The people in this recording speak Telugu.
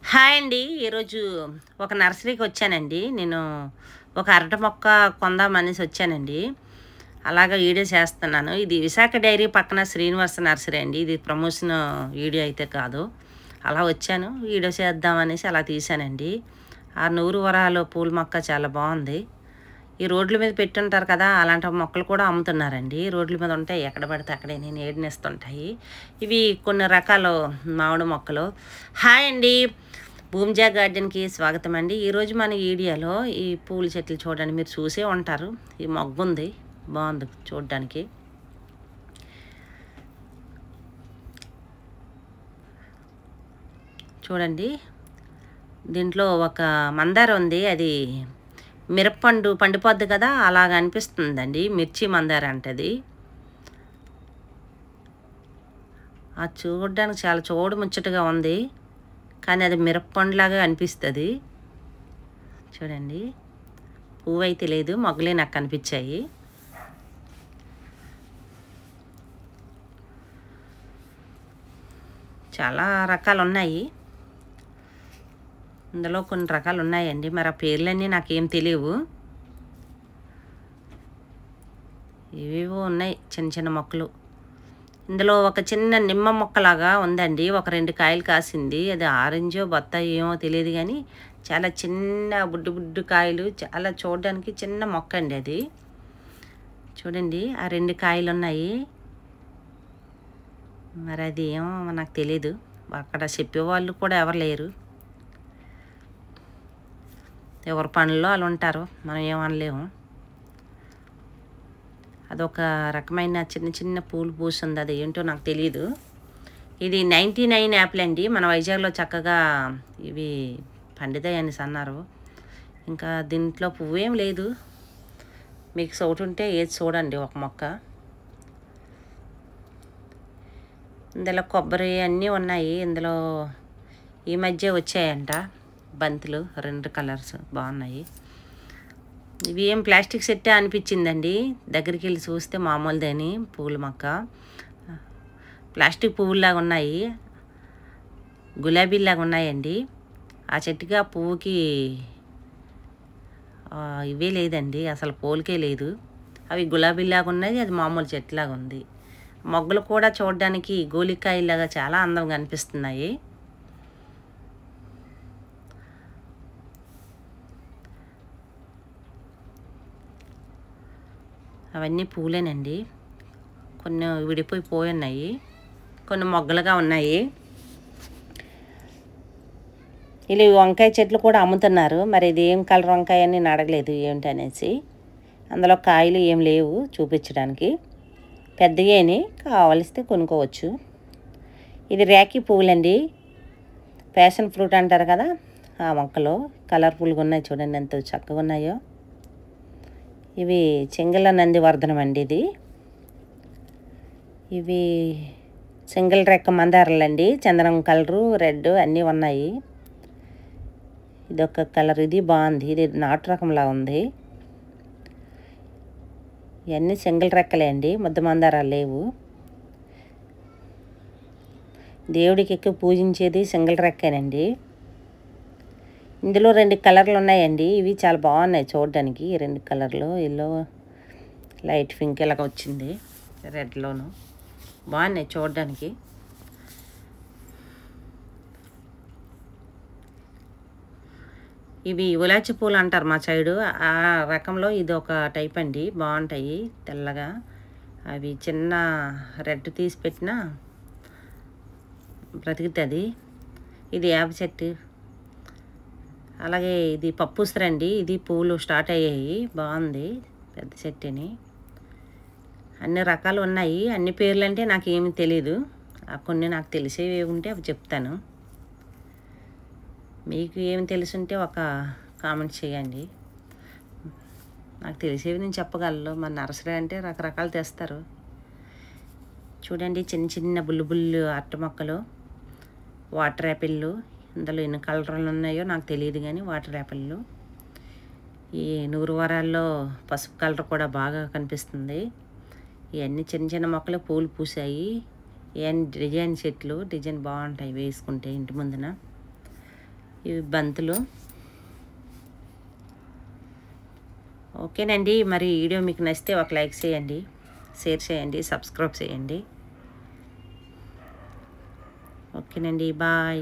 హాయ్ అండి. ఈరోజు ఒక నర్సరీకి వచ్చానండి. నేను ఒక అరటి మొక్క కొందామనేసి వచ్చానండి. అలాగా వీడియో చేస్తున్నాను. ఇది విశాఖ డైరీ పక్కన శ్రీనివాస నర్సరీ అండి. ఇది ప్రమోషన్ వీడియో అయితే కాదు. అలా వచ్చాను, వీడియో చేద్దామనేసి అలా తీశానండి. ఆ నూరు వరాలు పూల మొక్క చాలా బాగుంది. ఈ రోడ్ల మీద పెట్టుంటారు కదా, అలాంటి మొక్కలు కూడా అమ్ముతున్నారండి. రోడ్ల మీద ఉంటాయి, ఎక్కడ పడితే అక్కడే నేను ఏడినేస్తుంటాయి. ఇవి కొన్ని రకాల మామిడి మొక్కలు. హాయ్ అండి, భూమిజా గార్డెన్కి స్వాగతం అండి. ఈరోజు మన వీడియోలో ఈ పూల చెట్లు చూడండి, మీరు చూసే ఉంటారు. ఈ మొగ్గు ఉంది, బాగుంది చూడడానికి. చూడండి, దీంట్లో ఒక మందార ఉంది, అది మిరప్పండు పండిపోద్ది కదా, అలాగ అనిపిస్తుందండి. మిర్చి మందార అంటది. అది చూడడానికి చాలా చూడముచ్చటగా ఉంది, కానీ అది మిరప్పండులాగా అనిపిస్తుంది. చూడండి, పువ్వు అయితే లేదు, మొగ్గలే నాకు కనిపించాయి. చాలా రకాలు ఉన్నాయి, ఇందులో కొన్ని రకాలు ఉన్నాయండి. మరి ఆ పేర్లన్నీ నాకేం తెలియవు. ఇవేవో ఉన్నాయి చిన్న చిన్న మొక్కలు. ఇందులో ఒక చిన్న నిమ్మ మొక్కలాగా ఉందండి, ఒక 2 కాయలు కాసింది. అది ఆరెంజో బత్తాయి ఏమో తెలియదు, కానీ చాలా చిన్న బుడ్డు బుడ్డు కాయలు, చాలా చూడడానికి చిన్న మొక్క అండి అది. చూడండి, ఆ 2 కాయలు ఉన్నాయి. మరి అది ఏమో నాకు తెలీదు, అక్కడ చెప్పేవాళ్ళు కూడా ఎవరు లేరు. ఎవరి పనుల్లో వాళ్ళు ఉంటారు, మనం ఏమనలేము. అదొక రకమైన చిన్న చిన్న పూలు పూస్తుంది, అది ఏంటో నాకు తెలియదు. ఇది 99 యాపిల్ అండి. మన వైజాగ్లో చక్కగా ఇవి పండుతాయి అనేసి అన్నారు. ఇంకా దీంట్లో పువ్వు ఏం లేదు. మీకు చోటు ఉంటే ఏది చూడండి ఒక మొక్క. ఇందులో కొబ్బరి అన్నీ ఉన్నాయి. ఇందులో ఈ మధ్య వచ్చాయంట బంతులు, 2 కలర్స్ బాగున్నాయి. ఇవి ఏం ప్లాస్టిక్ సెట్టే అనిపించిందండి, దగ్గరికి వెళ్ళి చూస్తే మామూలుదేని పూల మొక్క. ప్లాస్టిక్ పువ్వులాగా ఉన్నాయి, గులాబీలాగా ఉన్నాయండి. ఆ చెట్టుకి ఆ పువ్వుకి ఇవే లేదండి, అసలు పోలికే లేదు. అవి గులాబీలాగా ఉన్నాయి, అది మామూలు చెట్టులాగా ఉంది. మొగ్గలు కూడా చూడడానికి గోలికాయలాగా చాలా అందంగా అనిపిస్తున్నాయి. అవన్నీ పూలేనండి, కొన్ని విడిపోయి ఉన్నాయి, కొన్ని మొగ్గలుగా ఉన్నాయి. ఇలా వంకాయ చెట్లు కూడా అమ్ముతున్నారు. మరి ఇది ఏం కలర్ వంకాయ అని నేను అడగలేదు ఏంటి అనేసి. అందులో కాయలు ఏం లేవు చూపించడానికి, పెద్దగాని కావలిస్తే కొనుక్కోవచ్చు. ఇది రేఖీ పువ్వులండి, ప్యాషన్ ఫ్రూట్ అంటారు కదా, ఆ మొక్కలు కలర్ఫుల్గా ఉన్నాయి. చూడండి ఎంత చక్కగా ఉన్నాయో. ఇవి సింగిల్ నందివర్ధనం అండి. ఇవి సింగిల్ రెక్క మందారాలండి, చందనం కలరు, రెడ్ అన్నీ ఉన్నాయి. ఇదొక కలర్, ఇది బాగుంది, ఇది నాటు రకంలా ఉంది. ఇవన్నీ సింగిల్ రెక్కలే అండి, ముద్ద మందారాలు లేవు. దేవుడికి ఎక్కువ పూజించేది సింగిల్ రెక్కేనండి. ఇందులో 2 కలర్లు ఉన్నాయండి, ఇవి చాలా బాగున్నాయి చూడడానికి. 2 కలర్లు, ఎల్లో లైట్ పింక్ ఇలాగ వచ్చింది, రెడ్లోను బాగున్నాయి చూడడానికి. ఇవి ఉలాచి పూలు అంటారు మా సైడు, ఆ రకంలో ఇది ఒక టైప్ అండి. బాగుంటాయి తెల్లగా, అవి చిన్న రెడ్ తీసి పెట్టినా బ్రతుకుతుంది. ఇది వేప చెట్టు. అలాగే ఇది పప్పుసరండి, ఇది పూలు స్టార్ట్ అయ్యాయి, బాగుంది పెద్ద చెట్టుని. అన్ని రకాలు ఉన్నాయి, అన్ని పేర్లు అంటే నాకు ఏమి తెలీదు. కొన్ని నాకు తెలిసేవి ఉంటే అవి చెప్తాను. మీకు ఏమి తెలుసుంటే ఒక కామెంట్ చేయండి. నాకు తెలిసేవి నేను చెప్పగలను. మన నర్సరీ అంటే రకరకాలు తెస్తారు. చూడండి, చిన్న చిన్న బుల్లు బుల్లు అట్ట మొక్కలు, వాటర్ యాపిళ్ళు. ఇందులో ఎన్ని కలర్లు ఉన్నాయో నాకు తెలియదు, కానీ వాటర్ యాపిళ్ళు. ఈ నూరు వారాల్లో పసుపు కలర్ కూడా బాగా కనిపిస్తుంది. ఇవన్నీ చిన్న చిన్న మొక్కలు పూలు పూసాయి. ఇవన్నీ డిజైన్ చెట్లు, డిజైన్ బాగుంటాయి వేసుకుంటే ఇంటి ముందున. ఇవి బంతులు. ఓకేనండి, మరి వీడియో మీకు నచ్చితే ఒక లైక్ చేయండి, షేర్ చేయండి, సబ్స్క్రైబ్ చేయండి. ఓకేనండి, బాయ్.